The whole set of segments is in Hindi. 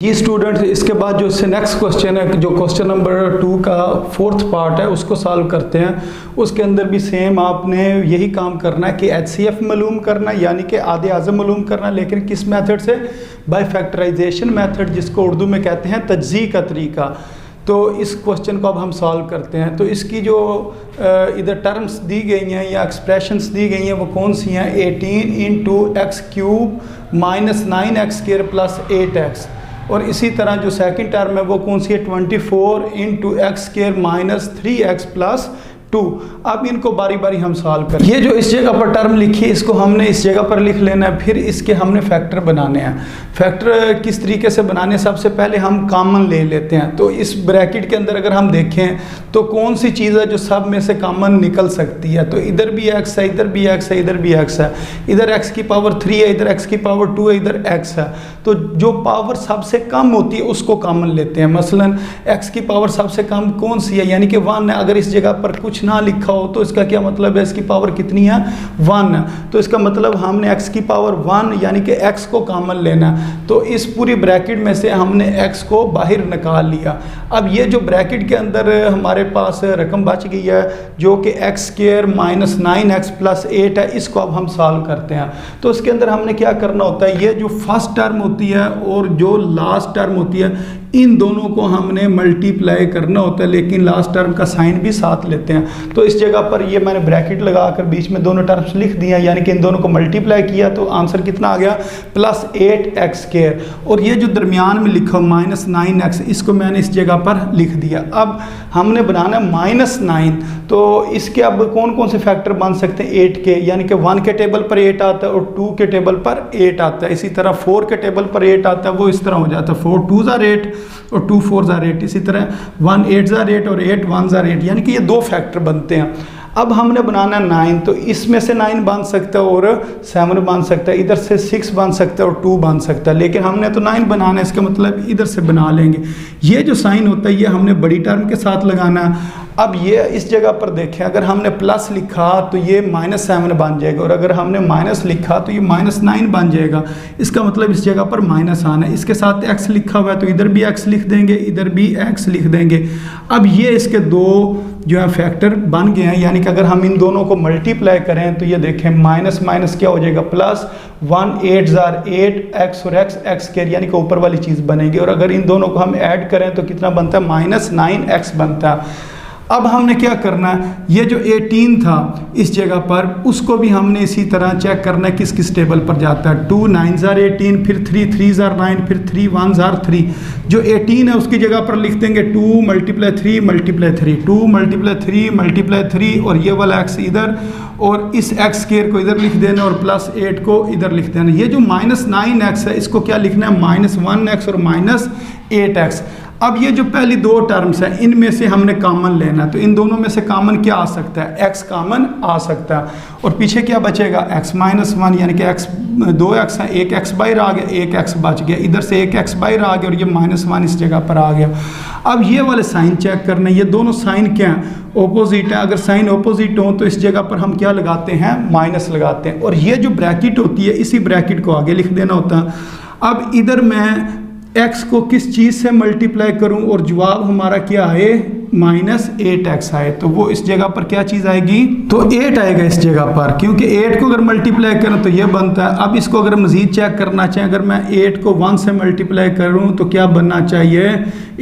ये स्टूडेंट इसके बाद जो इससे नेक्स्ट क्वेश्चन है, जो क्वेश्चन नंबर 2 का 4th पार्ट है, उसको सॉल्व करते हैं। उसके अंदर भी सेम आपने यही काम करना है कि HCF मालूम करना है, यानी कि आधे आज़म मालूम करना, लेकिन किस मेथड से? बाय फैक्टराइजेशन मेथड, जिसको उर्दू में कहते हैं तज्ज़ी का तरीका। तो इस क्वेश्चन को अब हम सॉल्व करते हैं। तो इसकी जो इधर टर्म्स दी गई हैं या एक्सप्रेशंस दी गई हैं वो कौन सी हैं? 18 × x³ - 9x² + 8x। और इसी तरह जो सेकंड टर्म है वो कौन सी है? 24 × x² - 3x + 2। अब इनको बारी बारी हम सॉल्व करें। ये जो इस जगह पर टर्म लिखी है इसको हमने इस जगह पर लिख लेना है, फिर इसके हमने फैक्टर बनाने हैं। फैक्टर किस तरीके से बनाने हैं? सबसे पहले हम कॉमन ले लेते हैं। तो इस ब्रैकेट के अंदर अगर हम देखें तो कौन सी चीज़ है जो सब में से कॉमन निकल सकती है? तो इधर भी x है, इधर भी x है, इधर भी x है, इधर x³ है, इधर x² है, इधर x है। तो जो पावर सबसे कम होती है उसको कॉमन लेते हैं। मसलन x की पावर सबसे कम कौन सी है? यानी कि 1 है। अगर इस जगह पर कुछ ना लिखा हो तो इसका क्या मतलब है? इसकी पावर कितनी है? 1 है। तो इसका मतलब हमने x की पावर 1 यानी कि x को कॉमन लेना। तो इस पूरी ब्रैकेट में से हमने x को बाहर निकाल लिया। अब ये जो ब्रैकेट के अंदर हमारे पास रकम बच गई है जो कि x² - 9x + 8 है, इसको अब हम सॉल्व करते हैं। तो इसके अंदर हमने क्या करना होता है? ये जो फर्स्ट टर्म होती है और जो लास्ट टर्म होती है, इन दोनों को हमने मल्टीप्लाई करना होता है, लेकिन लास्ट टर्म का साइन भी साथ लेते हैं। तो इस जगह पर ये मैंने ब्रैकेट लगाकर बीच में दोनों टर्म्स लिख दिया, यानी कि इन दोनों को मल्टीप्लाई किया तो आंसर कितना आ गया? +8x²। और ये जो दरमियान में लिखा -9x, इसको मैंने इस जगह पर लिख दिया। अब हमने बनाना -9, तो इसके अब कौन कौन से फैक्टर बन सकते हैं? 8 के, यानी कि 1 के टेबल पर 8 आता है और 2 के टेबल पर 8 आता है। इसी तरह 4 के टेबल पर 8 आता है, वो इस तरह हो जाता है 4 2 = 8 और 2 4 = 8। इसी तरह 1 8 = 8 और 8 1 = 8, यानी कि ये 2 फैक्टर बनते हैं। अब हमने बनाना 9, तो इसमें से 9 बन सकता है और 7 बन सकता है, इधर से 6 बन सकता है और 2 बन सकता है, लेकिन हमने तो 9 बनाना है, इसका मतलब इधर से बना लेंगे। ये जो साइन होता है ये हमने बड़ी टर्म के साथ लगाना है। अब ये इस जगह पर देखें, अगर हमने प्लस लिखा तो ये -7 बन जाएगा, और अगर हमने माइनस लिखा तो ये -9 बन जाएगा। इसका मतलब इस जगह पर माइनस आना है। इसके साथ x लिखा हुआ है तो इधर भी x लिख देंगे, इधर भी x लिख देंगे। अब ये इसके दो जो है फैक्टर बन गए हैं, यानी कि अगर हम इन दोनों को मल्टीप्लाई करें तो ये देखें माइनस माइनस क्या हो जाएगा? +1 8 * 8x और x² यानी कि ऊपर वाली चीज़ बनेगी। और अगर इन दोनों को हम ऐड करें तो कितना बनता है? -9x बनता है। अब हमने क्या करना है? ये जो 18 था इस जगह पर, उसको भी हमने इसी तरह चेक करना है किस किस टेबल पर जाता है। 2 9 * 18, फिर 3 3 * 9, फिर 3 1 * 3। जो 18 है उसकी जगह पर लिख देंगे 2 × 3 × 3, 2 × 3 × 3, और ये वाला x इधर, और इस x² को इधर लिख देना और +8 को इधर लिख देना। ये जो -9x है इसको क्या लिखना है? -1x और -8x। अब ये जो पहली दो टर्म्स हैं इनमें से हमने कॉमन लेना, तो इन दोनों में से कॉमन क्या आ सकता है? x कॉमन आ सकता है, और पीछे क्या बचेगा? x - 1, यानी कि x 2x है, 1x बाहर आ गया, 1x बच गया, इधर से 1x बाहर आ गया और ये -1 इस जगह पर आ गया। अब ये वाले साइन चेक करने, ये दोनों साइन क्या हैं? ऑपोजिट है। अगर साइन ऑपोजिट हो तो इस जगह पर हम क्या लगाते हैं? माइनस लगाते हैं। और ये जो ब्रैकेट होती है इसी ब्रैकेट को आगे लिख देना होता है। अब इधर मैं x को किस चीज़ से मल्टीप्लाई करूं और जवाब हमारा क्या आए? -8x आए, तो वो इस जगह पर क्या चीज़ आएगी? तो 8 आएगा इस जगह पर, क्योंकि 8 को अगर मल्टीप्लाई करें तो ये बनता है। अब इसको अगर मज़ीद चेक करना चाहिए, अगर मैं 8 को 1 से मल्टीप्लाई करूं तो क्या बनना चाहिए?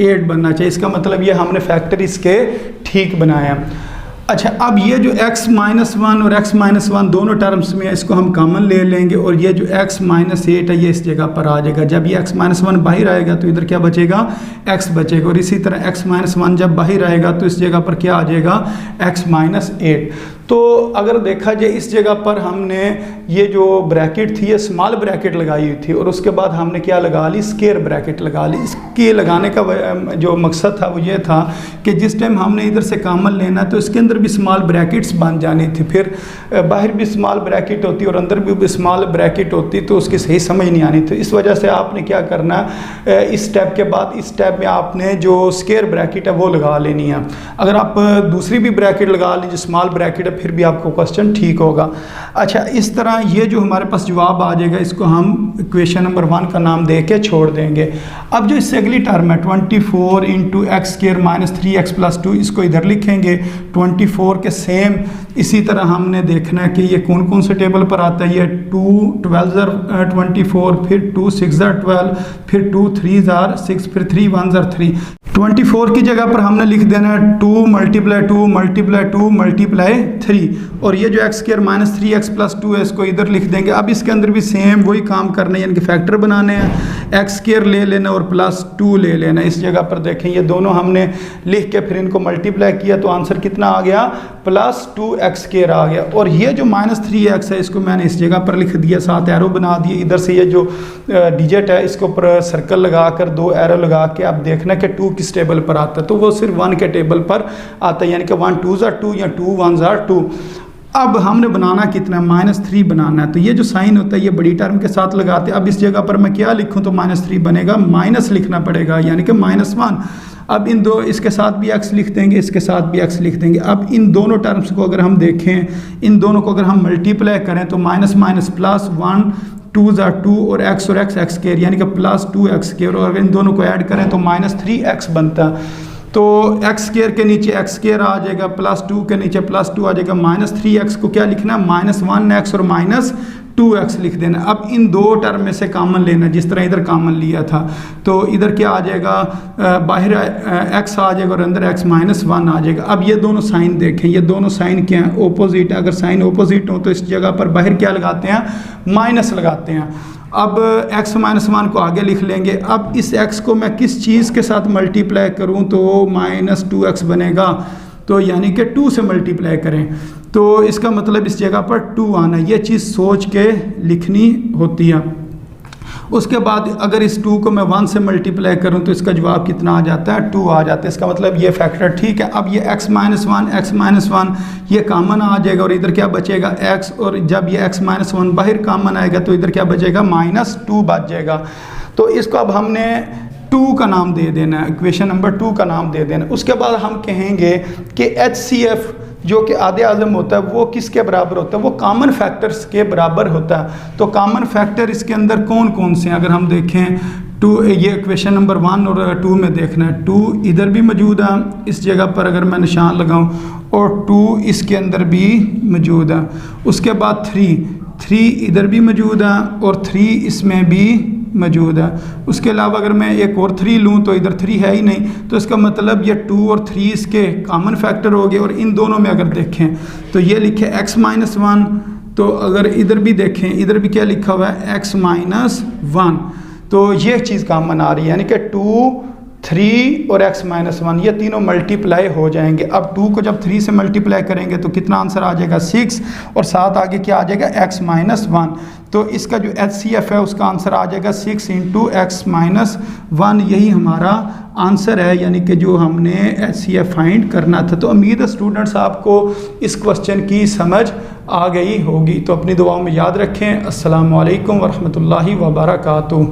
8 बनना चाहिए। इसका मतलब ये हमने फैक्टर इसके ठीक बनाया। अच्छा, अब ये जो x - 1 और x - 1 दोनों टर्म्स में इसको हम कॉमन ले लेंगे, और ये जो x - 8 है ये इस जगह पर आ जाएगा। जब ये x - 1 बाहर आएगा तो इधर क्या बचेगा? x बचेगा, और इसी तरह x - 1 जब बाहर आएगा तो इस जगह पर क्या आ जाएगा? x - 8। तो अगर देखा जाए इस जगह पर हमने ये जो ब्रैकेट थी ये स्मॉल ब्रैकेट लगाई हुई थी, और उसके बाद हमने क्या लगा ली? स्क्वायर ब्रैकेट लगा ली। इसके लगाने का जो मकसद था वो ये था कि जिस टाइम हमने इधर से कॉमन लेना तो इसके अंदर भी स्मॉल ब्रैकेट्स बन जानी थी, फिर बाहर भी स्मॉल ब्रैकेट होती और अंदर भी स्मॉल ब्रैकेट होती, तो उसकी सही समझ नहीं आनी थी। इस वजह से आपने क्या करना है? इस स्टेप के बाद इस स्टेप में आपने जो स्क्वायर ब्रैकेट है वो लगा लेनी है। अगर आप दूसरी भी ब्रैकेट लगा लीजिए, स्मॉल ब्रैकेट है, फिर भी आपको क्वेश्चन ठीक होगा। अच्छा, इस तरह ये जो हमारे पास जवाब आ जाएगा इसको हम इक्वेशन नंबर 1 का नाम दे के छोड़ देंगे। अब जो इससे अगली टर्म है 24 into x square minus 3x plus 2, इसको इधर लिखेंगे। 24 के सेम इसी तरह हमने देखना है कि ये कौन कौन से टेबल पर आता है। ये 2 12 24, फिर 2 6 12, फिर 2 3 6, फिर 3 1 3। 24 की जगह पर हमने लिख देना है 2 मल्टीप्लाई 2 मल्टीप्लाई 2 मल्टीप्लाई 3, और ये जो x square minus 3x plus 2 है इसको इधर लिख देंगे। अब इसके अंदर भी सेम वही काम करना है, यानी कि फैक्टर बनाने हैं। एक्स स्क्वायर ले लेना और प्लस 2 ले लेना। इस जगह पर देखें ये दोनों हमने लिख के फिर इनको मल्टीप्लाई किया तो आंसर कितना आ गया, प्लस 2x स्क्वायर आ गया। और ये जो माइनस 3x है इसको मैंने इस जगह पर लिख दिया, 7 एरो बना दिए। इधर से ये जो डिजिट है इसके ऊपर सर्कल लगा कर 2 एरो लगा के आप देखना कि 2 किस टेबल पर आता है, तो वो सिर्फ 1 के टेबल पर आता है, यानी कि 1 2 2 या 2 1 2। अब हमने बनाना कितना है, -3 बनाना है। तो ये जो साइन होता है ये बड़ी टर्म के साथ लगाते हैं। अब इस जगह पर मैं क्या लिखूं तो -3 बनेगा, माइनस लिखना पड़ेगा यानी कि -1। अब इन दो, इसके साथ भी x लिख देंगे, इसके साथ भी x लिख देंगे। अब इन दोनों टर्म्स को अगर हम देखें, इन दोनों को अगर हम मल्टीप्लाई करें तो माइनस माइनस प्लस 1 2 2 और x x स्क्वायर यानी कि प्लस 2x स्क्वायर, और अगर इन दोनों को ऐड करें तो -3x बनता है। तो एक्स स्क्वायर के नीचे एक्स स्क्वायर आ जाएगा, प्लस 2 के नीचे प्लस 2 आ जाएगा। -3x को क्या लिखना है, -1x और -2x लिख देना। अब इन दो टर्म में से कॉमन लेना, जिस तरह इधर कॉमन लिया था। तो इधर क्या आ जाएगा, बाहर x आ जाएगा और अंदर x -1 आ जाएगा। अब ये दोनों साइन देखें, ये दोनों साइन क्या हैं, ओपोजिट है। अगर साइन ओपोजिट हो तो इस जगह पर बाहर क्या लगाते हैं, माइनस लगाते हैं। अब x -1 को आगे लिख लेंगे। अब इस x को मैं किस चीज़ के साथ मल्टीप्लाई करूं तो -2x बनेगा, तो यानी कि 2 से मल्टीप्लाई करें तो इसका मतलब इस जगह पर 2 आना। ये चीज़ सोच के लिखनी होती है। उसके बाद अगर इस 2 को मैं 1 से मल्टीप्लाई करूं तो इसका जवाब कितना आ जाता है, 2 आ जाता है। इसका मतलब ये फैक्टर ठीक है। अब ये x -1 ये कॉमन आ जाएगा और इधर क्या बचेगा x, और जब ये x -1 बाहर कॉमन आएगा तो इधर क्या बचेगा, -2 बच जाएगा। तो इसको अब हमने 2 का नाम दे देना है, इक्वेशन नंबर 2 का नाम दे देना। उसके बाद हम कहेंगे कि HCF जो कि आधे आज़म होता है वो किसके बराबर होता है, वो कॉमन फैक्टर्स के बराबर होता है। तो कॉमन फैक्टर इसके अंदर कौन कौन से हैं, अगर हम देखें 2, ये इक्वेशन नंबर 1 और 2 में देखना है। 2 इधर भी मौजूद है, इस जगह पर अगर मैं निशान लगाऊं, और 2 इसके अंदर भी मौजूद है। उसके बाद 3 इधर भी मौजूद है और 3 इसमें भी मौजूद है। उसके अलावा अगर मैं एक और 3 लूँ तो इधर 3 है ही नहीं, तो इसका मतलब ये 2 और 3 इसके कॉमन फैक्टर हो गए। और इन दोनों में अगर देखें तो ये लिखे x -1, तो अगर इधर भी देखें, इधर भी क्या लिखा हुआ है, x -1, तो ये चीज़ कॉमन आ रही है, यानी कि 2 3 और x -1 ये तीनों मल्टीप्लाई हो जाएंगे। अब 2 को जब 3 से मल्टीप्लाई करेंगे तो कितना आंसर आ जाएगा, 6, और साथ आगे क्या आ जाएगा, x -1। तो इसका जो HCF है उसका आंसर आ जाएगा 6 × x -1। यही हमारा आंसर है, यानी कि जो हमने HCF फाइंड करना था। तो उम्मीद है स्टूडेंट्स आपको इस क्वेश्चन की समझ आ गई होगी। तो अपनी दुआओं में याद रखें। अस्सलामु अलैकुम वरहमतुल्लाहि वबरकातुहू।